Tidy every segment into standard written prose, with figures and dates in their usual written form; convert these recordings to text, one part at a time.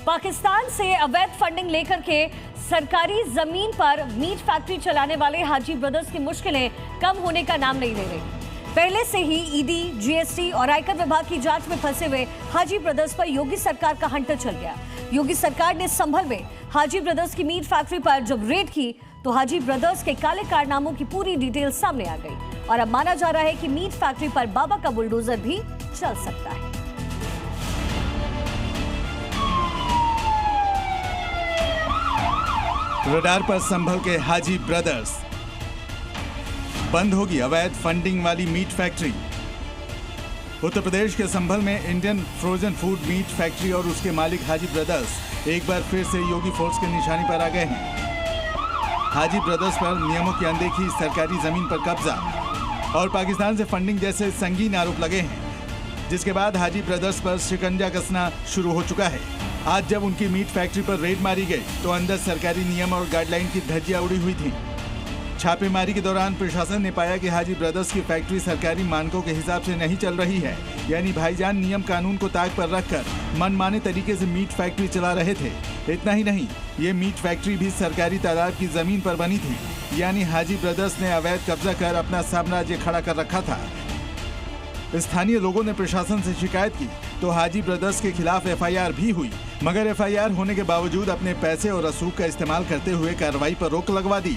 पाकिस्तान से अवैध फंडिंग लेकर के सरकारी जमीन पर मीट फैक्ट्री चलाने वाले हाजी ब्रदर्स की मुश्किलें कम होने का नाम नहीं ले रही। पहले से ही ईडी, जीएसटी और आयकर विभाग की जांच में फंसे हुए हाजी ब्रदर्स पर योगी सरकार का हंटर चल गया। योगी सरकार ने संभल में हाजी ब्रदर्स की मीट फैक्ट्री पर जब रेड की तो हाजी ब्रदर्स के काले कारनामों की पूरी डिटेल सामने आ गई और अब माना जा रहा है कि मीट फैक्ट्री पर बाबा का बुलडोजर भी चल सकता है। रडार पर संभल के हाजी ब्रदर्स, बंद होगी अवैध फंडिंग वाली मीट फैक्ट्री। उत्तर प्रदेश के संभल में Indian frozen food meat factory और उसके मालिक हाजी ब्रदर्स एक बार फिर से योगी फोर्स के निशाने पर आ गए हैं। हाजी ब्रदर्स पर नियमों की अनदेखी, सरकारी जमीन पर कब्जा और पाकिस्तान से फंडिंग जैसे संगीन आरोप लगे हैं, जिसके बाद हाजी ब्रदर्स पर शिकंजा कसना शुरू हो चुका है। आज जब उनकी मीट फैक्ट्री पर रेड मारी गई तो अंदर सरकारी नियम और गाइडलाइन की धज्जियां उड़ी हुई थी। छापेमारी के दौरान प्रशासन ने पाया कि हाजी ब्रदर्स की फैक्ट्री सरकारी मानकों के हिसाब से नहीं चल रही है, यानी भाईजान नियम कानून को ताक पर रखकर मनमाने तरीके से मीट फैक्ट्री चला रहे थे। इतना ही नहीं, ये मीट फैक्ट्री भी सरकारी तादाद की जमीन पर बनी थी, यानी हाजी ब्रदर्स ने अवैध कब्जा कर अपना साम्राज्य खड़ा कर रखा था। स्थानीय लोगों ने प्रशासन से शिकायत की तो हाजी ब्रदर्स के खिलाफ एफआईआर भी हुई, मगर एफआईआर होने के बावजूद अपने पैसे और रसूख का इस्तेमाल करते हुए कार्रवाई पर रोक लगवा दी।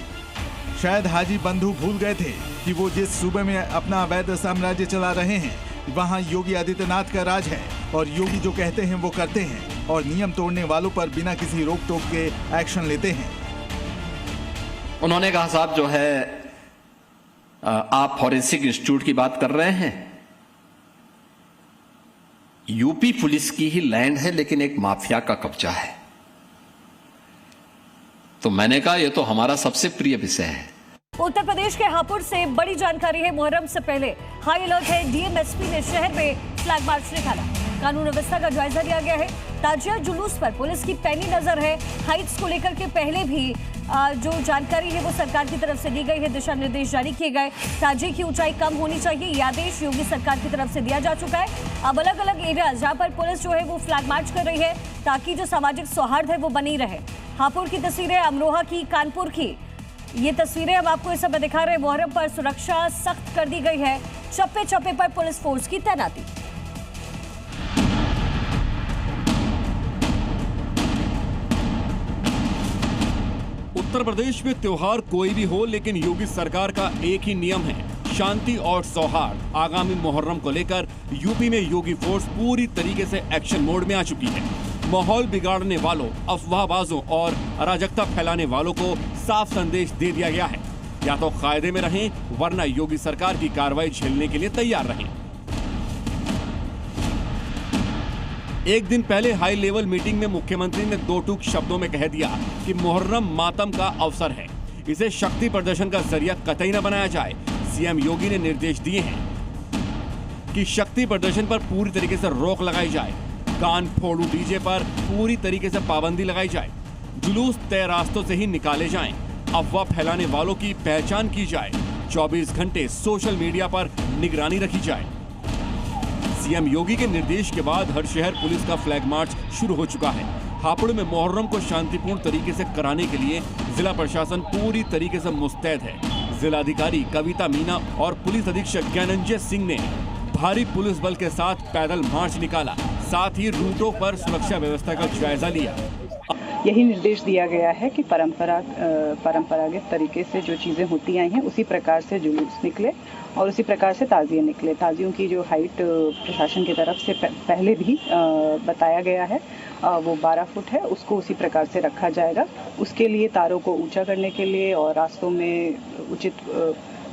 शायद हाजी बंधु भूल गए थे कि वो जिस सूबे में अपना अवैध साम्राज्य चला रहे हैं, वहाँ योगी आदित्यनाथ का राज है और योगी जो कहते हैं वो करते हैं और नियम तोड़ने वालों पर बिना किसी रोक टोक के एक्शन लेते हैं। उन्होंने कहा, साहब जो है आप फॉरेंसिक इंस्टीट्यूट की बात कर रहे हैं, यूपी पुलिस की ही लैंड है लेकिन एक माफिया का कब्जा है। तो मैंने कहा ये तो हमारा सबसे प्रिय विषय है। उत्तर प्रदेश के हापुड़ से बड़ी जानकारी है। मुहर्रम से पहले हाई अलर्ट है। डीएमएसपी ने शहर में फ्लैग मार्च निकाला, कानून व्यवस्था का जायजा लिया गया है। ताजिया जुलूस पर पुलिस की पैनी नजर है। हाइट्स को लेकर के पहले भी जो जानकारी है वो सरकार की तरफ से दी गई है, दिशा निर्देश जारी किए गए। ताजिए की ऊंचाई कम होनी चाहिए, यह आदेश योगी सरकार की तरफ से दिया जा चुका है। अब अलग अलग एरिया जहां पर पुलिस जो है वो फ्लैग मार्च कर रही है ताकि जो सामाजिक सौहार्द है वो बनी रहे। हापुड़ की तस्वीरें, अमरोहा की, कानपुर की ये तस्वीरें हम आपको इस समय दिखा रहे हैं। मुहर्रम पर सुरक्षा सख्त कर दी गई है, चप्पे चप्पे पर पुलिस फोर्स की तैनाती। उत्तर प्रदेश में त्योहार कोई भी हो, लेकिन योगी सरकार का एक ही नियम है, शांति और सौहार्द। आगामी मुहर्रम को लेकर यूपी में योगी फोर्स पूरी तरीके से एक्शन मोड में आ चुकी है। माहौल बिगाड़ने वालों, अफवाहबाजों और अराजकता फैलाने वालों को साफ संदेश दे दिया गया है, या तो कायदे में रहें वरना योगी सरकार की कार्रवाई झेलने के लिए तैयार रहें। एक दिन पहले हाई लेवल मीटिंग में मुख्यमंत्री ने दो टूक शब्दों में कह दिया कि मुहर्रम मातम का अवसर है, इसे शक्ति प्रदर्शन का जरिया कतई न बनाया जाए। सीएम योगी ने निर्देश दिए हैं कि शक्ति प्रदर्शन पर पूरी तरीके से रोक लगाई जाए, कान फोड़ू डीजे पर पूरी तरीके से पाबंदी लगाई जाए, जुलूस तय रास्तों से ही निकाले जाएं, अफवाह फैलाने वालों की पहचान की जाए, 24 घंटे सोशल मीडिया पर निगरानी रखी जाए। सीएम योगी के निर्देश के बाद हर शहर पुलिस का फ्लैग मार्च शुरू हो चुका है। हापुड़ में मुहर्रम को शांतिपूर्ण तरीके से कराने के लिए जिला प्रशासन पूरी तरीके से मुस्तैद है। जिलाधिकारी कविता मीना और पुलिस अधीक्षक ज्ञानंजय सिंह ने भारी पुलिस बल के साथ पैदल मार्च निकाला, साथ ही रूटों पर सुरक्षा व्यवस्था का जायजा लिया। यही निर्देश दिया गया है कि परंपरागत तरीके से जो चीज़ें होती आई हैं उसी प्रकार से जुलूस निकले और उसी प्रकार से ताजिए निकले। ताजियों की जो हाइट प्रशासन की तरफ से पहले भी बताया गया है वो 12 फुट है, उसको उसी प्रकार से रखा जाएगा। उसके लिए तारों को ऊंचा करने के लिए और रास्तों में उचित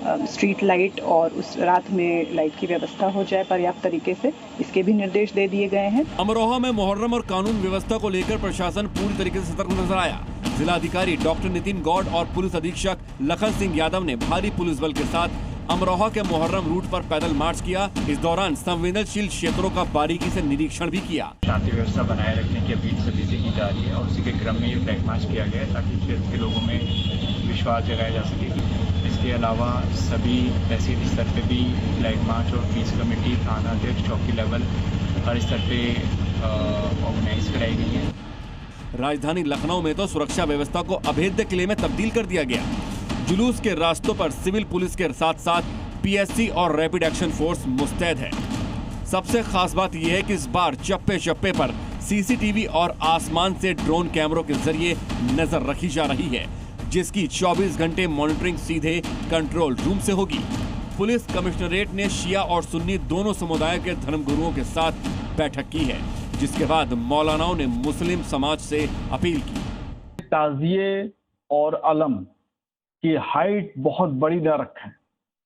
स्ट्रीट लाइट और उस रात में लाइट की व्यवस्था हो जाए पर्याप्त तरीके से, इसके भी निर्देश दे दिए गए हैं। अमरोहा में मुहर्रम और कानून व्यवस्था को लेकर प्रशासन पूरी तरीके से सतर्क नजर आया। जिलाधिकारी डॉक्टर नितिन गौड़ और पुलिस अधीक्षक लखन सिंह यादव ने भारी पुलिस बल के साथ अमरोहा के मुहर्रम रूट पर पैदल मार्च किया। इस दौरान संवेदनशील क्षेत्रों का बारीकी से निरीक्षण भी किया। शांति व्यवस्था बनाए रखने की अपील सभी से की जा रही है और उसी के क्रम में ये फ्लैग मार्च किया गया है ताकि क्षेत्र के लोगों में विश्वास जगाया जा सके। इसके अलावा सभी तहसील स्तर पे भी फ्लैग मार्च और पीस कमेटी, थाना अध्यक्ष, चौकी लेवल हर स्तर पे ऑर्गेनाइज कराई गई है। राजधानी लखनऊ में तो सुरक्षा व्यवस्था को अभेद्य किले में तब्दील कर दिया गया। जुलूस के रास्तों पर सिविल पुलिस के साथ साथ पीएससी और रैपिड एक्शन फोर्स मुस्तैद है। सबसे खास बात यह है कि इस बार चप्पे चप्पे पर सीसीटीवी और आसमान से ड्रोन कैमरों के जरिए नजर रखी जा रही है, जिसकी 24 घंटे मॉनिटरिंग सीधे कंट्रोल रूम से होगी। पुलिस कमिश्नरेट ने शिया और सुन्नी दोनों समुदाय के धर्मगुरुओं के साथ बैठक की है, जिसके बाद मौलानाओं ने मुस्लिम समाज से अपील की। ताजिए और अलम की हाइट बहुत बड़ी न रखें,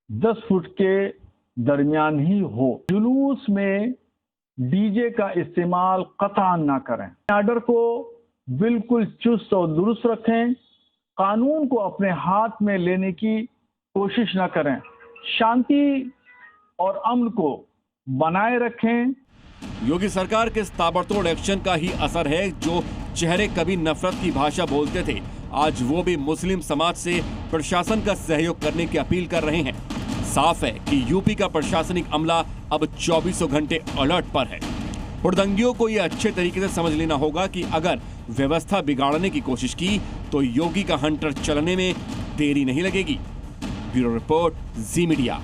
10 फुट के दरमियान ही हो। जुलूस में डीजे का इस्तेमाल कतई ना करें। आर्डर को बिल्कुल चुस्त और दुरुस्त रखें। कानून को अपने हाथ में लेने की कोशिश न करें। शांति और अमन को बनाए रखें। योगी सरकार के इस ताबड़तोड़ एक्शन का ही असर है। जो चेहरे कभी नफरत की भाषा बोलते थे, आज वो भी मुस्लिम समाज से प्रशासन का सहयोग करने की अपील कर रहे हैं। साफ है कि यूपी का प्रशासनिक अमला अब 24 घंटे अलर्ट पर है। हुड़दंगियों को यह अच्छे तरीके से समझ लेना होगा कि अगर व्यवस्था बिगाड़ने की कोशिश की तो योगी का हंटर चलने में देरी नहीं लगेगी। ब्यूरो रिपोर्ट, जी मीडिया।